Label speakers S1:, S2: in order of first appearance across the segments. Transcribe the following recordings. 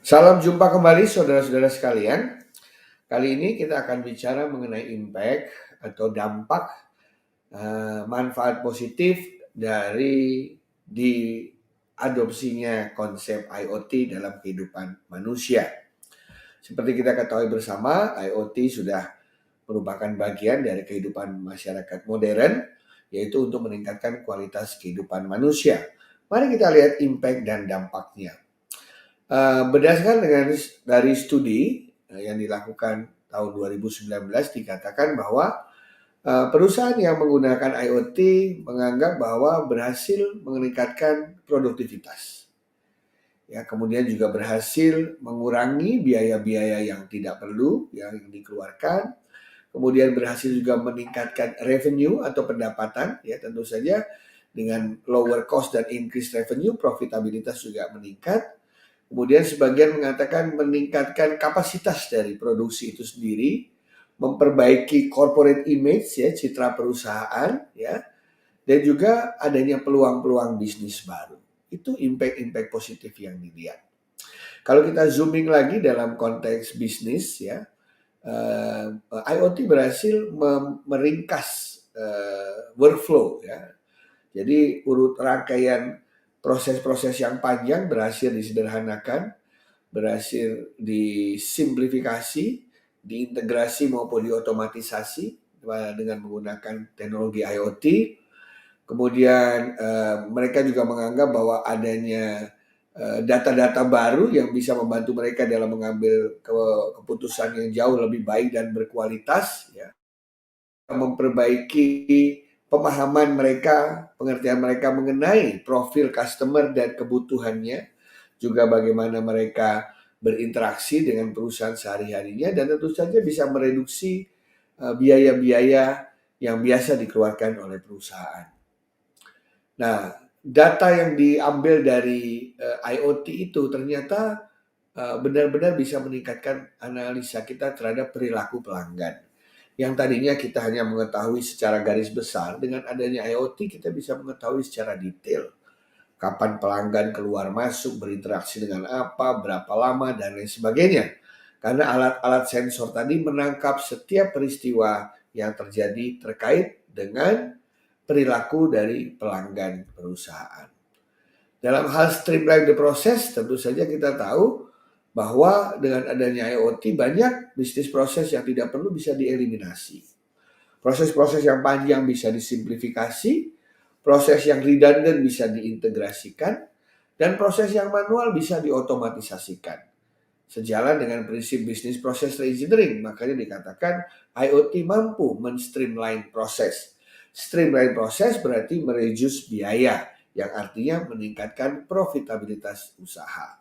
S1: Salam jumpa kembali saudara-saudara sekalian. Kali ini kita akan bicara mengenai impact atau dampak manfaat positif dari diadopsinya konsep IoT dalam kehidupan manusia. Seperti kita ketahui bersama, IoT sudah merupakan bagian dari kehidupan masyarakat modern, yaitu untuk meningkatkan kualitas kehidupan manusia. Mari kita lihat impact dan dampaknya. Berdasarkan dari studi yang dilakukan tahun 2019 dikatakan bahwa perusahaan yang menggunakan IoT menganggap bahwa berhasil meningkatkan produktivitas. Ya, kemudian juga berhasil mengurangi biaya-biaya yang tidak perlu yang dikeluarkan. Kemudian berhasil juga meningkatkan revenue atau pendapatan, ya tentu saja dengan lower cost dan increase revenue, profitabilitas juga meningkat. Kemudian sebagian mengatakan meningkatkan kapasitas dari produksi itu sendiri, memperbaiki corporate image ya, citra perusahaan ya, dan juga adanya peluang-peluang bisnis baru. Itu impact positif yang dilihat. Kalau kita zooming lagi dalam konteks bisnis ya, IoT berhasil meringkas workflow ya. Jadi urut rangkaian proses-proses yang panjang berhasil disederhanakan, berhasil disimplifikasi, diintegrasi maupun diotomatisasi dengan menggunakan teknologi IoT. Kemudian mereka juga menganggap bahwa adanya data-data baru yang bisa membantu mereka dalam mengambil keputusan yang jauh lebih baik dan berkualitas, ya. Memperbaiki pemahaman mereka, pengertian mereka mengenai profil customer dan kebutuhannya, juga bagaimana mereka berinteraksi dengan perusahaan sehari-harinya, dan tentu saja bisa mereduksi biaya-biaya yang biasa dikeluarkan oleh perusahaan. Nah, data yang diambil dari IoT itu ternyata benar-benar bisa meningkatkan analisa kita terhadap perilaku pelanggan. Yang tadinya kita hanya mengetahui secara garis besar, dengan adanya IoT kita bisa mengetahui secara detail kapan pelanggan keluar masuk, berinteraksi dengan apa, berapa lama, dan lain sebagainya. Karena alat-alat sensor tadi menangkap setiap peristiwa yang terjadi terkait dengan perilaku dari pelanggan perusahaan. Dalam hal streamline the process, tentu saja kita tahu bahwa dengan adanya IoT banyak bisnis proses yang tidak perlu bisa dieliminasi. Proses-proses yang panjang bisa disimplifikasi, proses yang redundant bisa diintegrasikan, dan proses yang manual bisa diotomatisasikan. Sejalan dengan prinsip bisnis proses reengineering, makanya dikatakan IoT mampu men-streamline proses. Streamline proses berarti mereduce biaya, yang artinya meningkatkan profitabilitas usaha.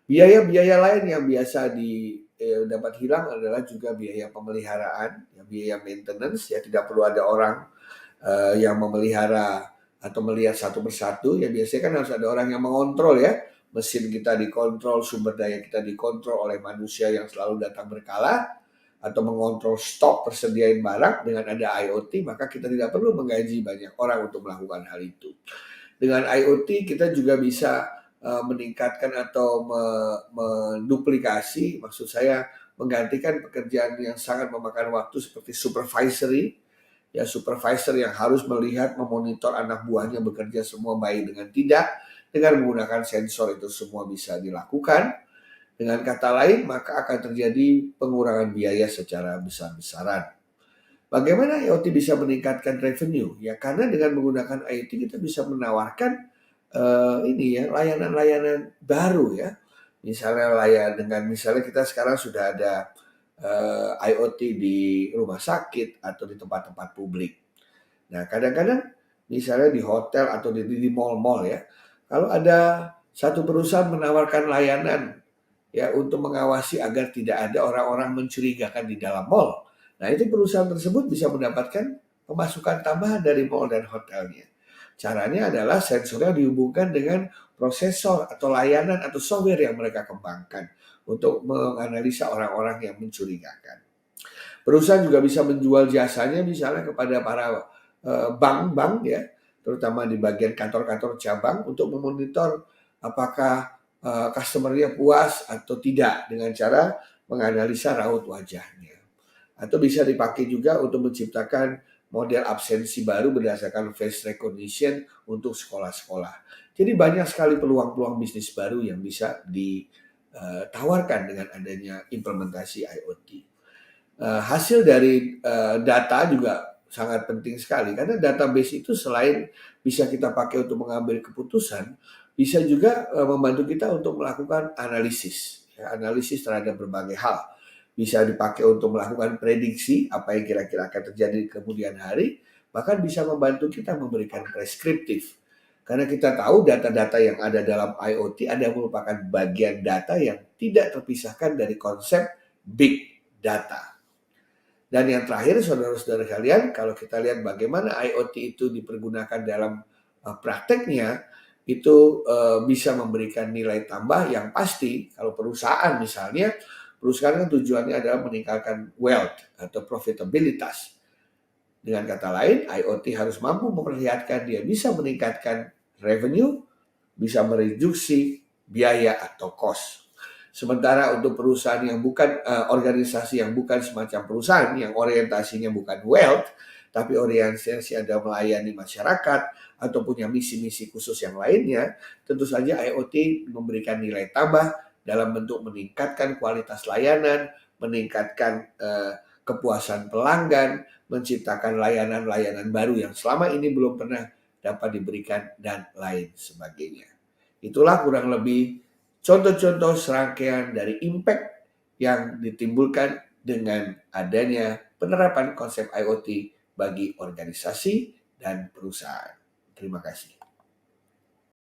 S1: Biaya-biaya lain yang biasa dapat hilang adalah juga biaya pemeliharaan, biaya maintenance, ya tidak perlu ada orang yang memelihara atau melihat satu persatu, ya biasanya kan harus ada orang yang mengontrol ya, mesin kita dikontrol, sumber daya kita dikontrol oleh manusia yang selalu datang berkala, atau mengontrol stok persediaan barang. Dengan ada IoT maka kita tidak perlu menggaji banyak orang untuk melakukan hal itu. Dengan IoT kita juga bisa meningkatkan atau menduplikasi, maksud saya menggantikan pekerjaan yang sangat memakan waktu seperti supervisory, ya supervisor yang harus melihat, memonitor anak buahnya bekerja semua baik dengan tidak, dengan menggunakan sensor itu semua bisa dilakukan. Dengan kata lain, maka akan terjadi pengurangan biaya secara besar-besaran. Bagaimana IoT bisa meningkatkan revenue? Ya karena dengan menggunakan IoT kita bisa menawarkan layanan-layanan baru ya. Misalnya kita sekarang sudah ada IoT di rumah sakit atau di tempat-tempat publik. Nah, kadang-kadang misalnya di hotel atau di mall-mall ya, kalau ada satu perusahaan menawarkan layanan ya untuk mengawasi agar tidak ada orang-orang mencurigakan di dalam mall. Nah, itu perusahaan tersebut bisa mendapatkan pemasukan tambahan dari mall dan hotelnya. Caranya adalah sensornya dihubungkan dengan prosesor atau layanan atau software yang mereka kembangkan untuk menganalisa orang-orang yang mencurigakan. Perusahaan juga bisa menjual jasanya misalnya kepada para bank-bank ya, terutama di bagian kantor-kantor cabang untuk memonitor apakah customer-nya puas atau tidak dengan cara menganalisa raut wajahnya. Atau bisa dipakai juga untuk menciptakan model absensi baru berdasarkan face recognition untuk sekolah-sekolah. Jadi banyak sekali peluang-peluang bisnis baru yang bisa ditawarkan dengan adanya implementasi IoT. Hasil dari data juga sangat penting sekali karena database itu selain bisa kita pakai untuk mengambil keputusan, bisa juga membantu kita untuk melakukan analisis, ya, analisis terhadap berbagai hal. Bisa dipakai untuk melakukan prediksi apa yang kira-kira akan terjadi di kemudian hari, bahkan bisa membantu kita memberikan preskriptif. Karena kita tahu data-data yang ada dalam IoT ada merupakan bagian data yang tidak terpisahkan dari konsep big data. Dan yang terakhir, saudara-saudara kalian, kalau kita lihat bagaimana IoT itu dipergunakan dalam prakteknya, itu bisa memberikan nilai tambah yang pasti. Kalau perusahaan misalnya, perusahaan kan tujuannya adalah meningkatkan wealth atau profitabilitas. Dengan kata lain, IoT harus mampu memperlihatkan dia bisa meningkatkan revenue, bisa mereduksi biaya atau cost. Sementara untuk perusahaan yang bukan organisasi yang bukan semacam perusahaan yang orientasinya bukan wealth, tapi orientasi ada melayani masyarakat atau punya misi-misi khusus yang lainnya, tentu saja IoT memberikan nilai tambah dalam bentuk meningkatkan kualitas layanan, meningkatkan kepuasan pelanggan, menciptakan layanan-layanan baru yang selama ini belum pernah dapat diberikan dan lain sebagainya. Itulah kurang lebih contoh-contoh serangkaian dari impact yang ditimbulkan dengan adanya penerapan konsep IoT bagi organisasi dan perusahaan. Terima kasih.